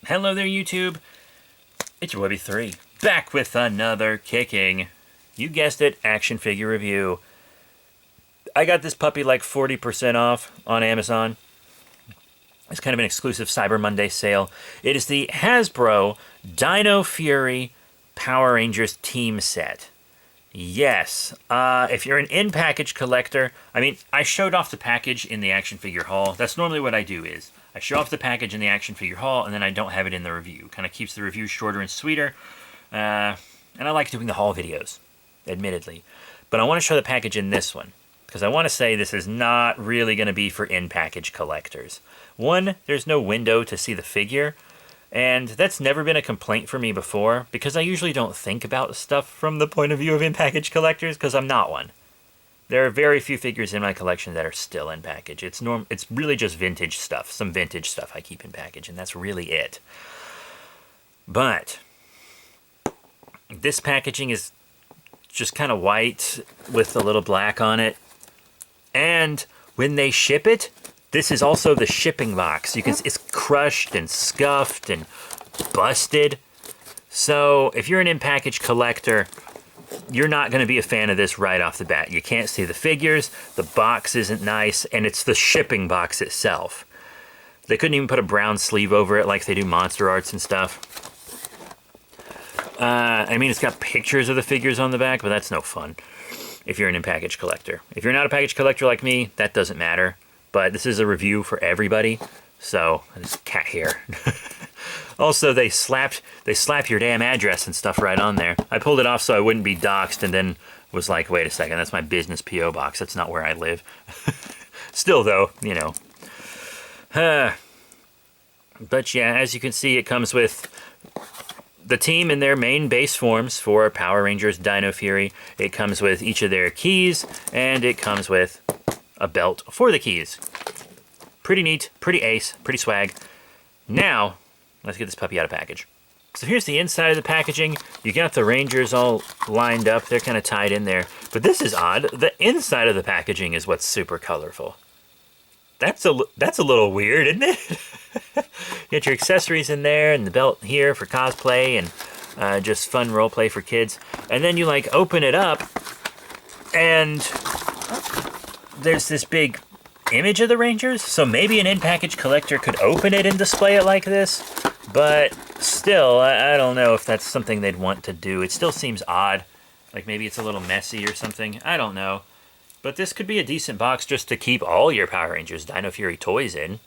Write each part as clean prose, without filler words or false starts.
Hello there, YouTube. It's your Webby 3, back with another kicking, you guessed it, action figure review. I got this puppy like 40% off on Amazon. It's kind of an exclusive Cyber Monday sale. It is the Hasbro Dino Fury Power Rangers team set. Yes, if you're an in-package collector, I showed off the package in the action figure haul. That's normally what I do is, I show off the package in the action figure haul, and then I don't have it in the review. Kind of keeps the review shorter and sweeter. And I like doing the haul videos, admittedly. But I want to show the package in this one, because I want to say this is not really going to be for in-package collectors. One, there's no window to see the figure, and that's never been a complaint for me before, because I usually don't think about stuff from the point of view of in-package collectors, because I'm not one. There are very few figures in my collection that are still in package. It's really just vintage stuff, some vintage stuff I keep in package, and that's really it. But this packaging is just kind of white with a little black on it. And when they ship it, this is also the shipping box. You can it's crushed and scuffed and busted. So if you're an in-package collector, you're not going to be a fan of this right off the bat. You can't see the figures, the box isn't nice, and it's the shipping box itself. They couldn't even put a brown sleeve over it like they do Monster Arts and stuff. It's got pictures of the figures on the back, but that's no fun if you're an in-package collector. If you're not a package collector like me, that doesn't matter. But this is a review for everybody, so there's cat hair. Also, they slap your damn address and stuff right on there. I pulled it off so I wouldn't be doxxed, and then was like, wait a second, that's my business P.O. box. That's not where I live. Still, though, you know. But yeah, as you can see, it comes with the team in their main base forms for Power Rangers Dino Fury. It comes with each of their keys, and it comes with a belt for the keys. Pretty neat, pretty ace, pretty swag. Now, let's get this puppy out of package. So here's the inside of the packaging. You got the Rangers all lined up. They're kind of tied in there. But this is odd. The inside of the packaging is what's super colorful. That's a little weird, isn't it? You got your accessories in there and the belt here for cosplay and just fun role play for kids. And then you like open it up and there's this big image of the Rangers. So maybe an in-package collector could open it and display it like this. But still, I don't know if that's something they'd want to do. It still seems odd. Like maybe it's a little messy or something. I don't know. But this could be a decent box just to keep all your Power Rangers Dino Fury toys in.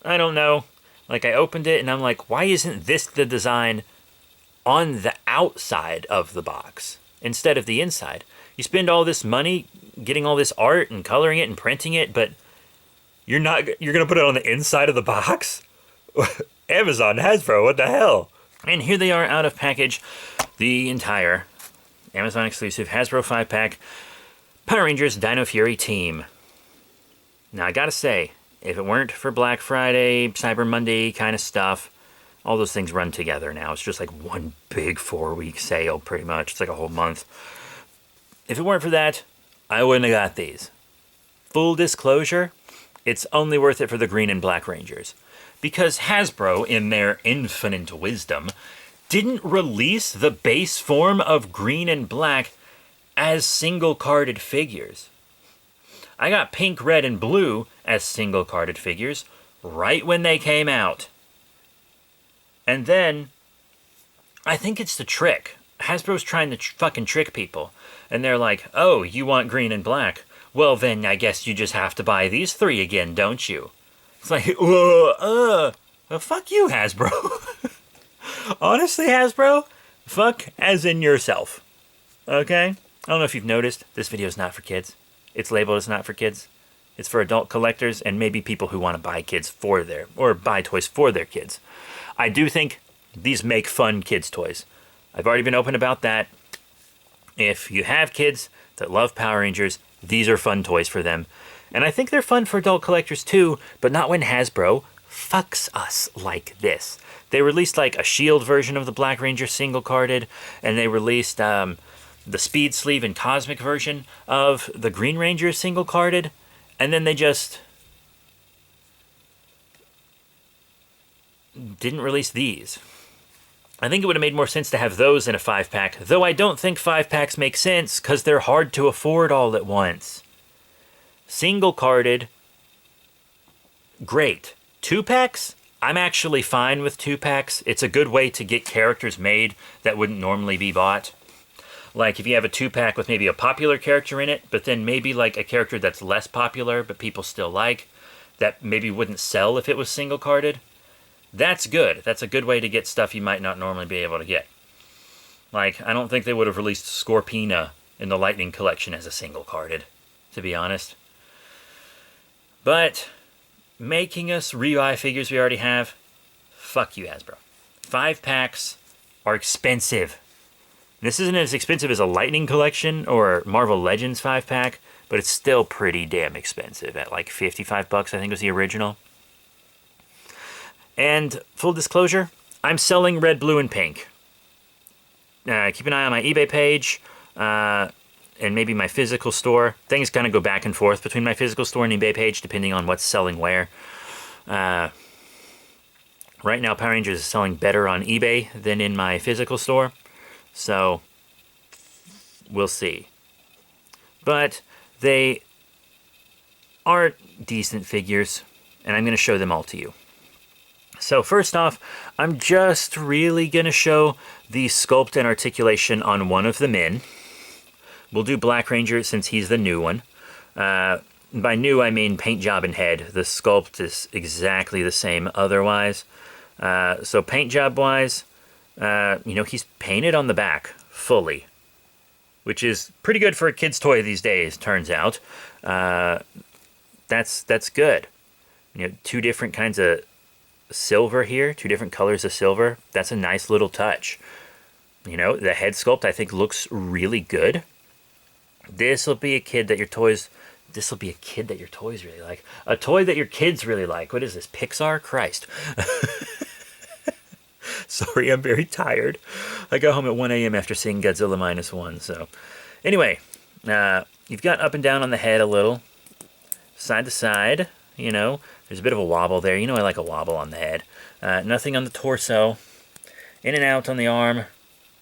I don't know. Like, I opened it and I'm like, why isn't this the design on the outside of the box instead of the inside? You spend all this money getting all this art and coloring it and printing it, but you're going to put it on the inside of the box? Amazon, Hasbro, what the hell? And here they are out of package. The entire Amazon exclusive Hasbro 5-pack Power Rangers Dino Fury team. Now, I gotta say, if it weren't for Black Friday, Cyber Monday kind of stuff, all those things run together now. It's just like one big 4-week sale, pretty much. It's like a whole month. If it weren't for that, I wouldn't have got these. Full disclosure, it's only worth it for the green and black Rangers. Because Hasbro, in their infinite wisdom, didn't release the base form of green and black as single-carded figures. I got pink, red, and blue as single-carded figures right when they came out. And then, I think it's the trick. Hasbro's trying to fucking trick people. And they're like, oh, you want green and black? Well, then I guess you just have to buy these 3 again, don't you? It's like, well, fuck you, Hasbro. Honestly, Hasbro, fuck as in yourself. Okay? I don't know if you've noticed, this video is not for kids. It's labeled as not for kids. It's for adult collectors and maybe people who want to buy buy toys for their kids. I do think these make fun kids' toys. I've already been open about that. If you have kids that love Power Rangers, these are fun toys for them. And I think they're fun for adult collectors too, but not when Hasbro fucks us like this. They released like a Shield version of the Black Ranger single-carded, and they released the Speed Sleeve and Cosmic version of the Green Ranger single-carded, and then they just didn't release these. I think it would have made more sense to have those in a 5-pack, though I don't think 5-packs make sense because they're hard to afford all at once. Single carded, great. 2-packs? I'm actually fine with 2-packs. It's a good way to get characters made that wouldn't normally be bought. Like if you have a 2-pack with maybe a popular character in it, but then maybe like a character that's less popular but people still like, that maybe wouldn't sell if it was single carded. That's good. That's a good way to get stuff you might not normally be able to get. Like, I don't think they would have released Scorpina in the Lightning Collection as a single carded, to be honest. But making us rebuy figures we already have, fuck you, Hasbro. 5-packs are expensive. This isn't as expensive as a Lightning Collection or Marvel Legends 5-pack, but it's still pretty damn expensive at like $55, I think was the original. And full disclosure, I'm selling red, blue, and pink. Keep an eye on my eBay page and maybe my physical store. Things kind of go back and forth between my physical store and eBay page depending on what's selling where. Right now, Power Rangers is selling better on eBay than in my physical store. So, we'll see. But they are decent figures, and I'm going to show them all to you. So first off, I'm just really going to show the sculpt and articulation on one of the men. We'll do Black Ranger since he's the new one. By new, I mean paint job and head. The sculpt is exactly the same otherwise. So paint job wise, he's painted on the back fully, which is pretty good for a kid's toy these days, turns out. That's good. Two different kinds of silver here, 2 different colors of silver. That's a nice little touch. The head sculpt I think looks really good. This will be a kid that your toys really like. A toy that your kids really like. What is this, Pixar? Christ. Sorry, I'm very tired. I got home at 1 a.m. after seeing Godzilla -1. So anyway, you've got up and down on the head a little, side to side. There's a bit of a wobble there. I like a wobble on the head. Nothing on the torso. In and out on the arm.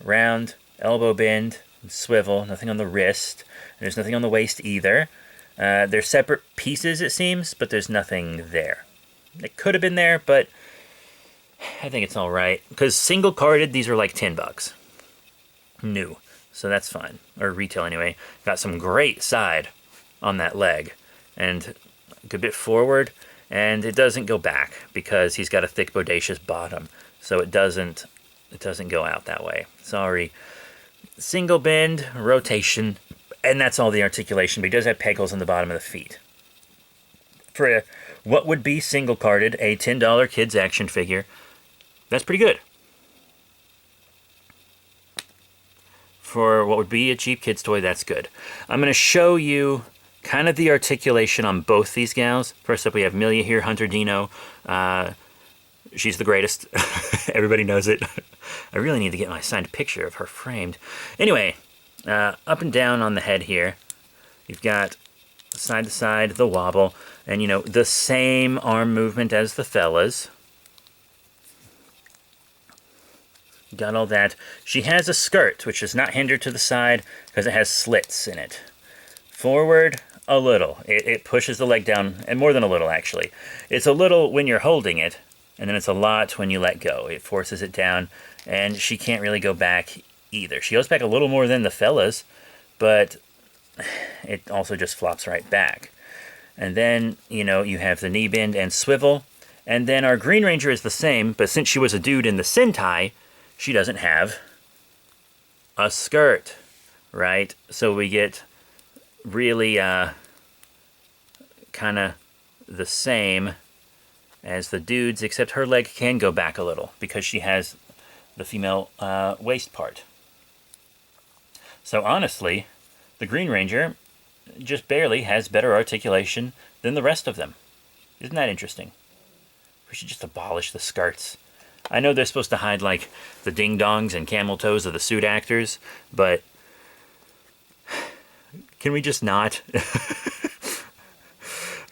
Round, elbow bend, and swivel. Nothing on the wrist. There's nothing on the waist either. They're separate pieces, it seems, but there's nothing there. It could have been there, but I think it's all right. Because single carded, these are like $10. New. So that's fine. Or retail anyway. Got some great side on that leg. And a good bit forward. And it doesn't go back because he's got a thick bodacious bottom. So it doesn't go out that way. Sorry. Single bend, rotation, and that's all the articulation. But he does have peg holes on the bottom of the feet. For what would be single carded, a $10 kids action figure, that's pretty good. For what would be a cheap kid's toy, that's good. I'm going to show you kind of the articulation on both these gals. First up, we have Milia here, Hunter Dino. She's the greatest. Everybody knows it. I really need to get my signed picture of her framed. Anyway, up and down on the head here. You've got side to side, the wobble, and the same arm movement as the fellas. Got all that. She has a skirt, which is not hindered to the side because it has slits in it. Forward, a little. It pushes the leg down, and more than a little, actually. It's a little when you're holding it, and then it's a lot when you let go. It forces it down, and she can't really go back either. She goes back a little more than the fellas, but it also just flops right back. And then, you have the knee bend and swivel, and then our Green Ranger is the same, but since she was a dude in the Sentai, she doesn't have a skirt, right? So we get really kind of the same as the dudes, except her leg can go back a little because she has the female waist part. So honestly, the Green Ranger just barely has better articulation than the rest of them. Isn't that interesting? We should just abolish the skirts. I know they're supposed to hide like the ding-dongs and camel toes of the suit actors, but can we just not?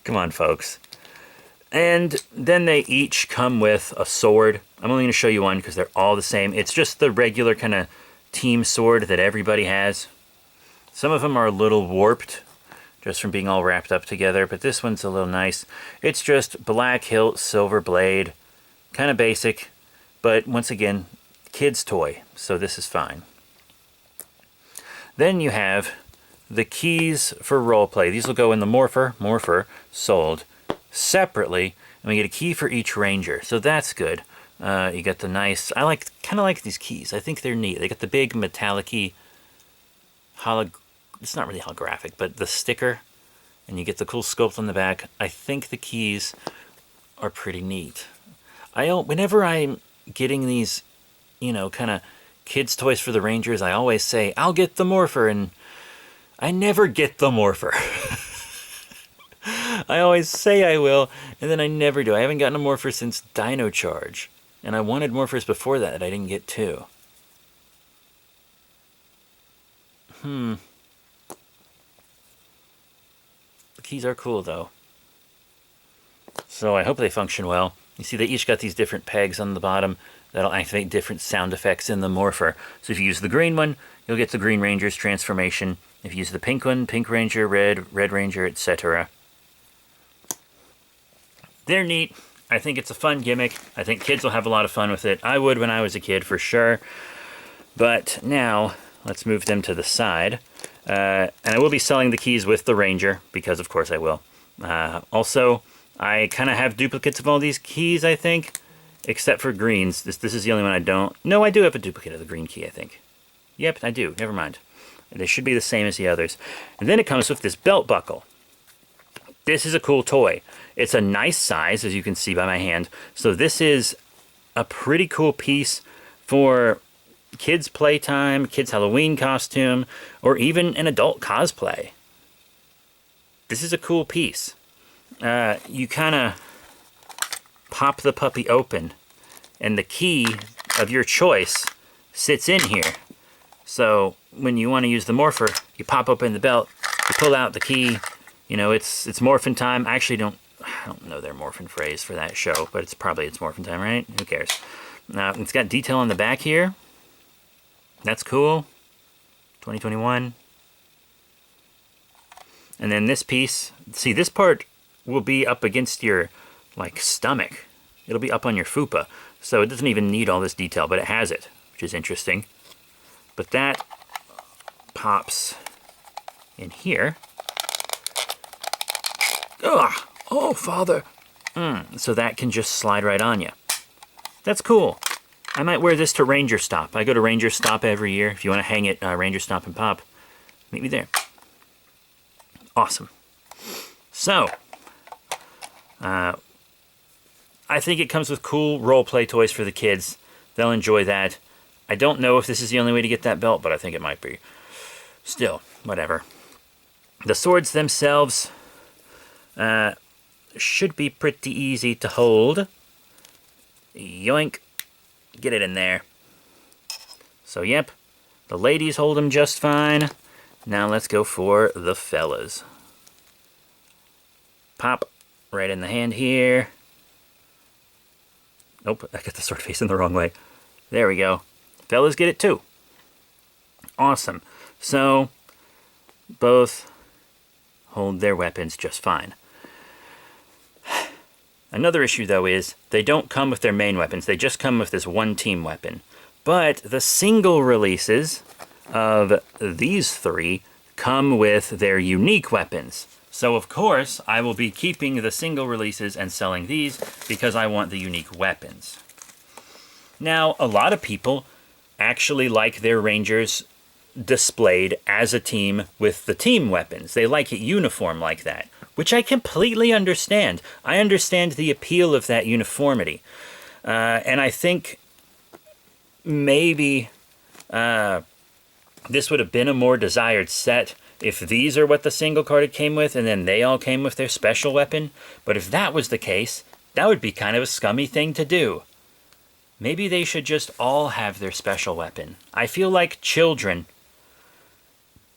Come on, folks. And then they each come with a sword. I'm only going to show you one because they're all the same. It's just the regular kind of team sword that everybody has. Some of them are a little warped just from being all wrapped up together, but this one's a little nice. It's just black hilt, silver blade, kind of basic, but once again, kid's toy, so this is fine. Then you have the keys for roleplay. These will go in the morpher, sold separately, and we get a key for each ranger, so that's good. You got the nice, I kind of like these keys. I think they're neat. They got the big metallic-y it's not really holographic, but the sticker, and you get the cool sculpt on the back. I think the keys are pretty neat. Whenever I'm getting these, you know, kind of kids' toys for the Rangers, I always say, I'll get the morpher, and I never get the morpher. I always say I will, and then I never do. I haven't gotten a morpher since Dino Charge, and I wanted morphers before that I didn't get too. The keys are cool, though. So I hope they function well. You see, they each got these different pegs on the bottom that'll activate different sound effects in the morpher. So if you use the green one, you'll get the Green Ranger's transformation. If you use the pink one, Pink Ranger, Red Ranger, etc. They're neat. I think it's a fun gimmick. I think kids will have a lot of fun with it. I would when I was a kid, for sure. But now, let's move them to the side. And I will be selling the keys with the Ranger, because of course I will. Also, I kind of have duplicates of all these keys, I think, except for greens. This is the only one I don't. No, I do have a duplicate of the green key, I think. Yep, I do. Never mind. They should be the same as the others. And then it comes with this belt buckle. This is a cool toy. It's a nice size, as you can see by my hand. So this is a pretty cool piece for kids' playtime, kids' Halloween costume, or even an adult cosplay. This is a cool piece. You kind of pop the puppy open, and the key of your choice sits in here. So when you want to use the morpher, you pop open the belt, you pull out the key. You know, it's morphin' time. I actually don't know their morphin' phrase for that show, but it's morphin' time, right? Who cares? It's got detail on the back here. That's cool. 2021. And then this piece, see, this part will be up against your, like, stomach. It'll be up on your fupa. So it doesn't even need all this detail, but it has it, which is interesting. But that pops in here. Ugh! Oh, Father! So that can just slide right on you. That's cool. I might wear this to Ranger Stop. I go to Ranger Stop every year. If you want to hang it, Ranger Stop and Pop, meet me there. Awesome. So, I think it comes with cool role-play toys for the kids. They'll enjoy that. I don't know if this is the only way to get that belt, but I think it might be. Still, whatever. The swords themselves should be pretty easy to hold. Yoink. Get it in there. So, yep. The ladies hold them just fine. Now let's go for the fellas. Pop right in the hand here. Nope, I got the sword facing the wrong way. There we go. Fellas get it too. Awesome. So, both hold their weapons just fine. Another issue, though, is they don't come with their main weapons. They just come with this one team weapon. But the single releases of these three come with their unique weapons. So, of course, I will be keeping the single releases and selling these because I want the unique weapons. Now, a lot of people actually like their Rangers displayed as a team with the team weapons. They like it uniform like that, which I completely understand. I understand the appeal of that uniformity. And I think maybe this would have been a more desired set if these are what the single carded came with and then they all came with their special weapon. But if that was the case, that would be kind of a scummy thing to do. Maybe they should just all have their special weapon. I feel like children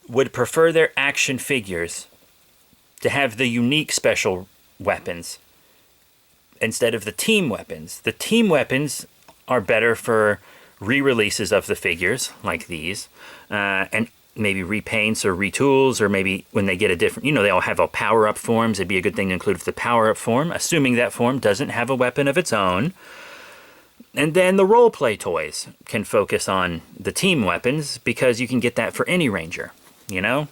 would prefer their action figures to have the unique special weapons instead of the team weapons. The team weapons are better for re-releases of the figures, like these, and maybe repaints or retools, or maybe when they get a different, they all have a power-up forms. It'd be a good thing to include the power-up form, assuming that form doesn't have a weapon of its own. And then the roleplay toys can focus on the team weapons, because you can get that for any ranger, And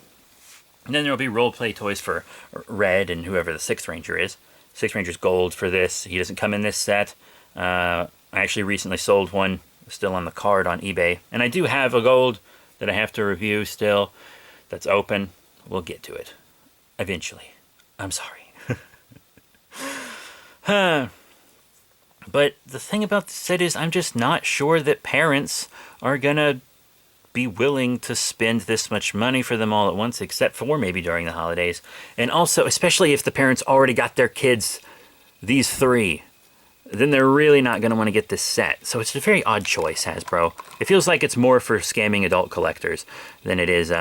then there'll be roleplay toys for Red and whoever the 6th Ranger is. 6th Ranger's gold for this. He doesn't come in this set. I actually recently sold one, still on the card on eBay. And I do have a gold that I have to review still that's open. We'll get to it eventually. I'm sorry. But the thing about the set is I'm just not sure that parents are going to be willing to spend this much money for them all at once, except for maybe during the holidays. And also, especially if the parents already got their kids these 3, then they're really not going to want to get this set. So it's a very odd choice, Hasbro. It feels like it's more for scamming adult collectors than it is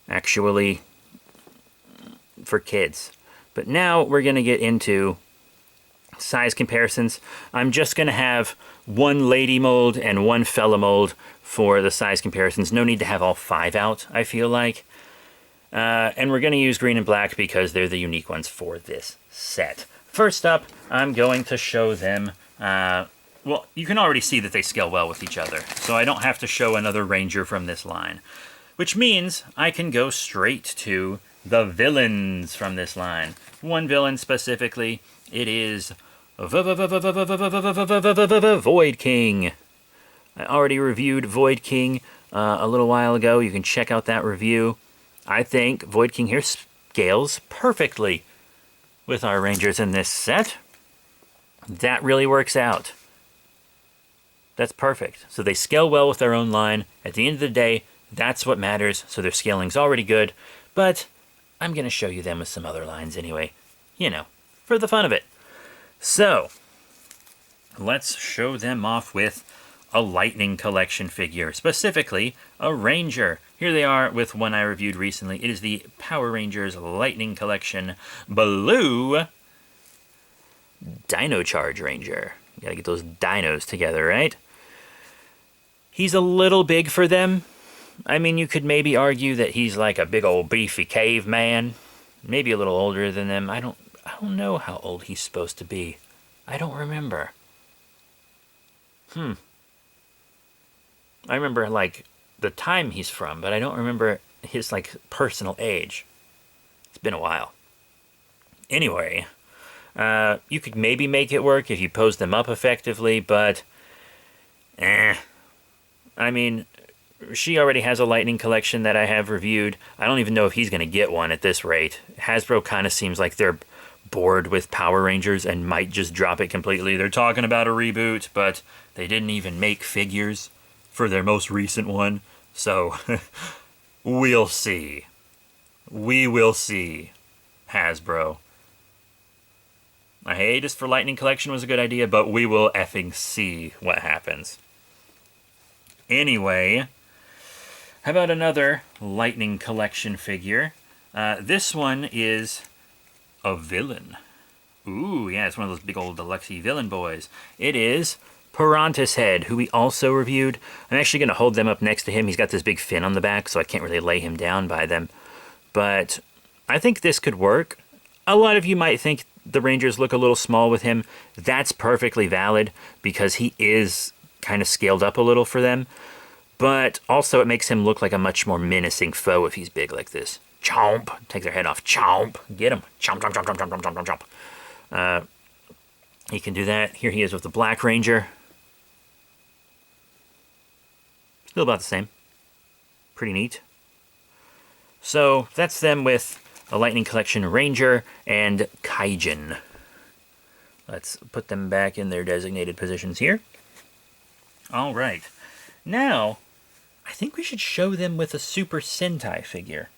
actually for kids. But now we're going to get into size comparisons. I'm just going to have one lady mold and one fella mold for the size comparisons. No need to have all 5 out, I feel like. And we're going to use green and black because they're the unique ones for this set. First up, I'm going to show them, well, you can already see that they scale well with each other, so I don't have to show another Ranger from this line. Which means I can go straight to the villains from this line. One villain specifically, it is Void King. I already reviewed Void King a little while ago. You can check out that review. I think Void King here scales perfectly with our Rangers in this set. That really works out. That's perfect. So they scale well with their own line. At the end of the day, that's what matters. So their scaling's already good. But I'm going to show you them with some other lines anyway. For the fun of it. So, let's show them off with a Lightning Collection figure, specifically a Ranger. Here they are with one I reviewed recently. It is the Power Rangers Lightning Collection Blue Dino Charge Ranger. You gotta get those dinos together, right? He's a little big for them. I mean, you could maybe argue that he's like a big old beefy caveman. Maybe a little older than them. I don't know how old he's supposed to be. I don't remember. I remember, like, the time he's from, but I don't remember his, like, personal age. It's been a while. Anyway, you could maybe make it work if you pose them up effectively, but I mean, she already has a Lightning Collection that I have reviewed. I don't even know if he's going to get one at this rate. Hasbro kind of seems like they're bored with Power Rangers and might just drop it completely. They're talking about a reboot, but they didn't even make figures for their most recent one. So, we'll see. We will see, Hasbro. A hiatus for Lightning Collection was a good idea, but we will effing see what happens. Anyway, how about another Lightning Collection figure? This one is a villain. Ooh, yeah, it's one of those big old deluxe-y villain boys. It is Pirantis Head, who we also reviewed. I'm actually going to hold them up next to him. He's got this big fin on the back, so I can't really lay him down by them. But I think this could work. A lot of you might think the Rangers look a little small with him. That's perfectly valid, because he is kind of scaled up a little for them. But also it makes him look like a much more menacing foe if he's big like this. Chomp! Take their head off. Chomp! Get him. Chomp, chomp, chomp, chomp, chomp, chomp, chomp, chomp. He can do that. Here he is with the Black Ranger. Still about the same. Pretty neat. So that's them with a Lightning Collection Ranger and Kaijin. Let's put them back in their designated positions here. All right. Now, I think we should show them with a Super Sentai figure.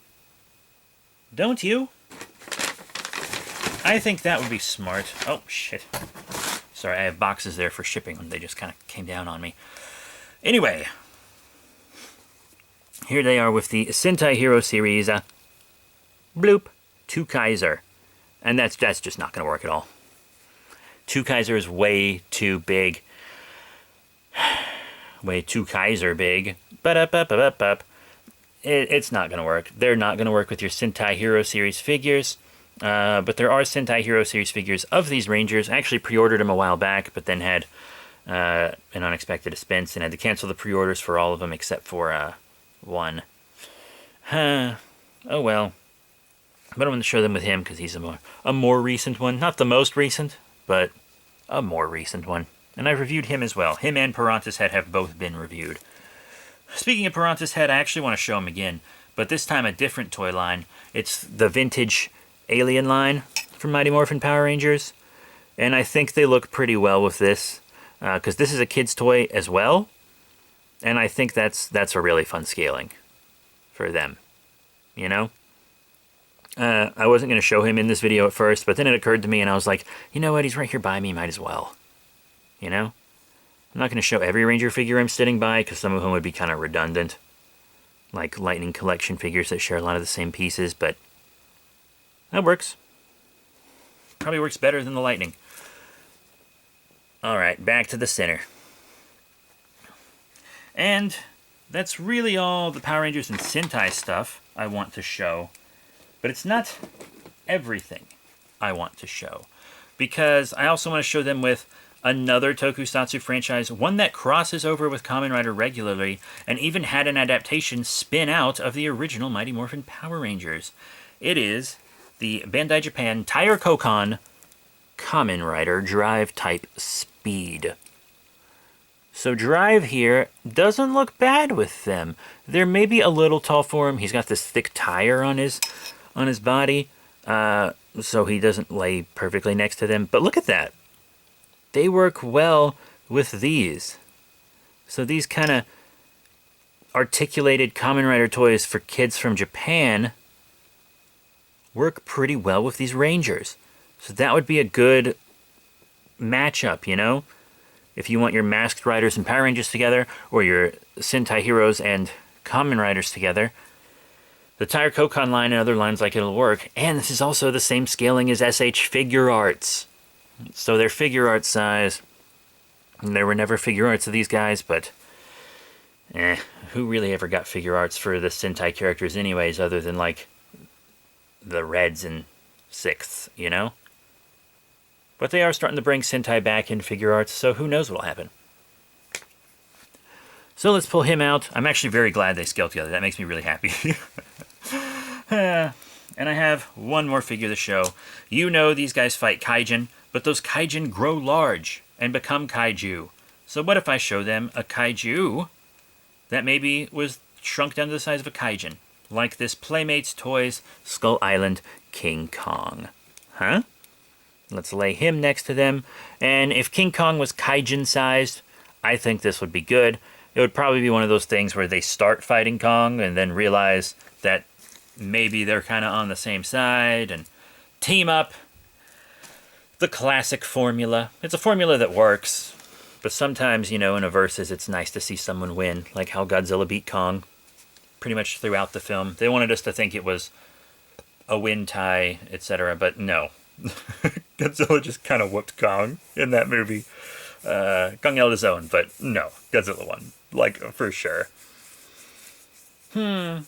Don't you? I think that would be smart. Oh, shit. Sorry, I have boxes there for shipping, and they just kind of came down on me. Anyway, here they are with the Sentai Hero Series, bloop, 2 Kaiser. And that's just not going to work at all. 2 Kaiser is way too big. Way too Kaiser big. It's not going to work. They're not going to work with your Sentai Hero Series figures. But there are Sentai Hero Series figures of these Rangers. I actually pre-ordered them a while back, but then had an unexpected expense and had to cancel the pre-orders for all of them except for one. Oh well. But I'm going to show them with him because he's a more recent one. Not the most recent, but a more recent one. And I've reviewed him as well. Him and Piranha's Head have both been reviewed. Speaking of Piranha's Head, I actually want to show him again. But this time a different toy line. It's the vintage Alien line from Mighty Morphin Power Rangers. And I think they look pretty well with this. Because this is a kid's toy as well. And I think that's a really fun scaling for them. You know? I wasn't going to show him in this video at first, but then it occurred to me and I was like, you know what, he's right here by me, might as well. You know? I'm not going to show every Ranger figure I'm sitting by, because some of them would be kind of redundant. Like Lightning Collection figures that share a lot of the same pieces, but that works. Probably works better than the Lightning. Alright, back to the center. And that's really all the Power Rangers and Sentai stuff I want to show. But it's not everything I want to show. Because I also want to show them with another Tokusatsu franchise, one that crosses over with Kamen Rider regularly, and even had an adaptation spin out of the original Mighty Morphin Power Rangers. It is the Bandai Japan Tire Kokon Kamen Rider Drive Type Speed. So Drive here doesn't look bad with them. They're maybe a little tall for him. He's got this thick tire on his body, so he doesn't lay perfectly next to them. But look at that. They work well with these. So these kind of articulated Kamen Rider toys for kids from Japan work pretty well with these Rangers. So that would be a good matchup, you know? If you want your Masked Riders and Power Rangers together, or your Sentai Heroes and Kamen Riders together, the Tire Kokon line and other lines like it'll work. And this is also the same scaling as SH Figure Arts. So they're figure art size. And there were never figure arts of these guys, but who really ever got figure arts for the Sentai characters anyways, other than like the Reds and Sixths, you know? But they are starting to bring Sentai back in figure arts, so who knows what'll happen. So let's pull him out. I'm actually very glad they scaled together. That makes me really happy. And I have one more figure to show. You know these guys fight Kaijin, but those Kaijin grow large and become Kaiju. So what if I show them a Kaiju that maybe was shrunk down to the size of a Kaijin? Like this Playmates Toys Skull Island King Kong. Huh? Let's lay him next to them. And if King Kong was Kaijin-sized, I think this would be good. It would probably be one of those things where they start fighting Kong and then realize that maybe they're kind of on the same side and team up. The classic formula. It's a formula that works. But sometimes, you know, in a versus, it's nice to see someone win. Like how Godzilla beat Kong pretty much throughout the film. They wanted us to think it was a win tie, etc. But no. Godzilla just kind of whooped Kong in that movie. Kong held his own, but no. Godzilla won. Like, for sure. But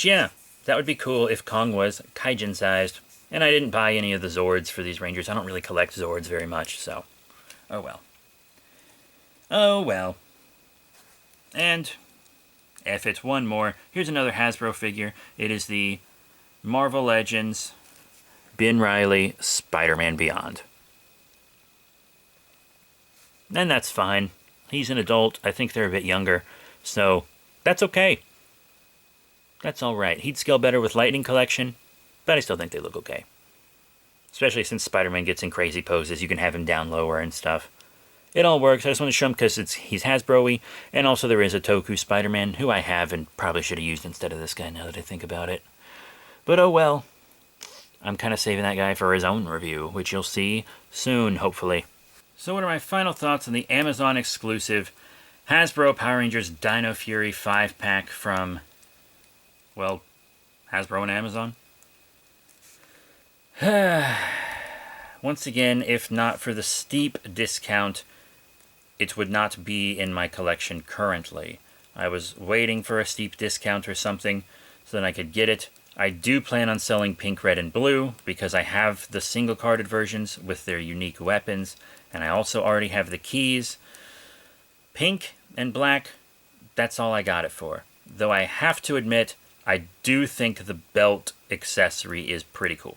yeah, that would be cool if Kong was Kaijin-sized. And I didn't buy any of the Zords for these Rangers. I don't really collect Zords very much, so... oh well. Oh well. And if it's one more, here's another Hasbro figure. It is the Marvel Legends Ben Reilly Spider-Man Beyond. And that's fine. He's an adult. I think they're a bit younger. So, that's okay. That's alright. He'd scale better with Lightning Collection, but I still think they look okay. Especially since Spider-Man gets in crazy poses. You can have him down lower and stuff. It all works. I just want to show him because he's Hasbro-y. And also there is a Toku Spider-Man, who I have and probably should have used instead of this guy now that I think about it. But oh well. I'm kind of saving that guy for his own review, which you'll see soon, hopefully. So what are my final thoughts on the Amazon exclusive Hasbro Power Rangers Dino Fury 5-pack from, well, Hasbro and Amazon? once again, if not for the steep discount, it would not be in my collection currently. I was waiting for a steep discount or something so that I could get it. I do plan on selling pink, red, and blue because I have the single-carded versions with their unique weapons, and I also already have the keys. Pink and black, that's all I got it for. Though I have to admit, I do think the belt accessory is pretty cool.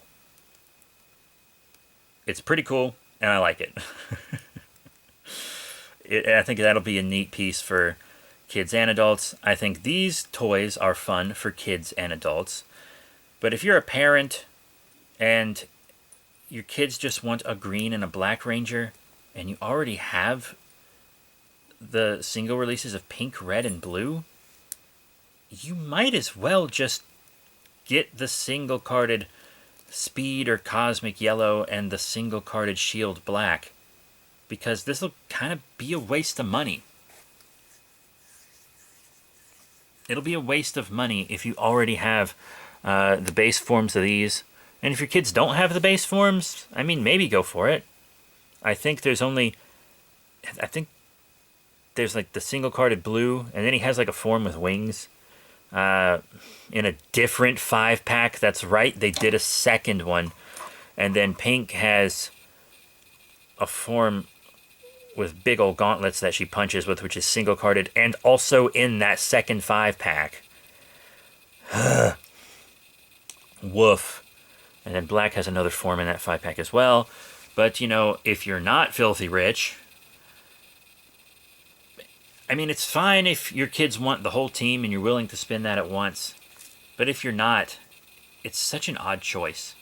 It's pretty cool, and I like it. I think that'll be a neat piece for kids and adults. I think these toys are fun for kids and adults. But if you're a parent and your kids just want a green and a black ranger, and you already have the single releases of pink, red, and blue, you might as well just get the single-carded Speed or Cosmic Yellow and the single-carded Shield Black, because this will kind of be a waste of money. It'll be a waste of money if you already have the base forms of these. And if your kids don't have the base forms, I mean, maybe go for it. I think there's like the single-carded blue, and then he has like a form with wings. In a different 5-pack, that's right, they did a second one. And then pink has a form with big old gauntlets that she punches with, which is single-carded, and also in that second 5-pack. Woof. And then black has another form in that 5-pack as well. But, you know, if you're not filthy rich, I mean, it's fine if your kids want the whole team and you're willing to spend that at once. But if you're not, it's such an odd choice.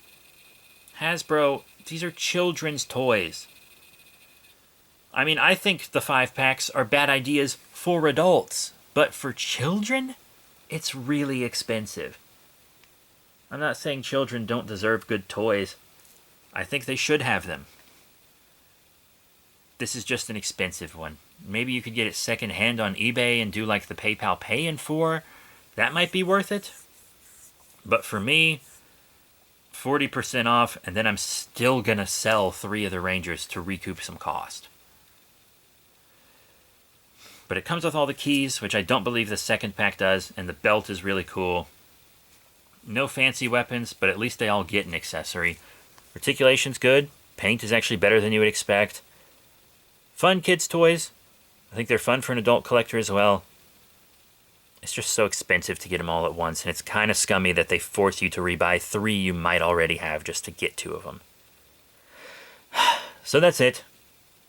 Hasbro, these are children's toys. I mean, I think the 5-packs are bad ideas for adults. But for children, it's really expensive. I'm not saying children don't deserve good toys. I think they should have them. This is just an expensive one. Maybe you could get it secondhand on eBay and do like the PayPal Pay in 4. That might be worth it. But for me, 40% off, and then I'm still going to sell 3 of the Rangers to recoup some cost. But it comes with all the keys, which I don't believe the second pack does, and the belt is really cool. No fancy weapons, but at least they all get an accessory. Articulation's good. Paint is actually better than you would expect. Fun kids' toys. I think they're fun for an adult collector as well. It's just so expensive to get them all at once, and it's kind of scummy that they force you to rebuy 3 you might already have just to get 2 of them. So that's it.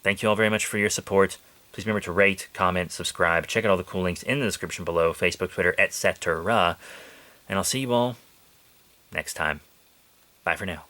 Thank you all very much for your support. Please remember to rate, comment, subscribe. Check out all the cool links in the description below. Facebook, Twitter, etc. And I'll see you all next time. Bye for now.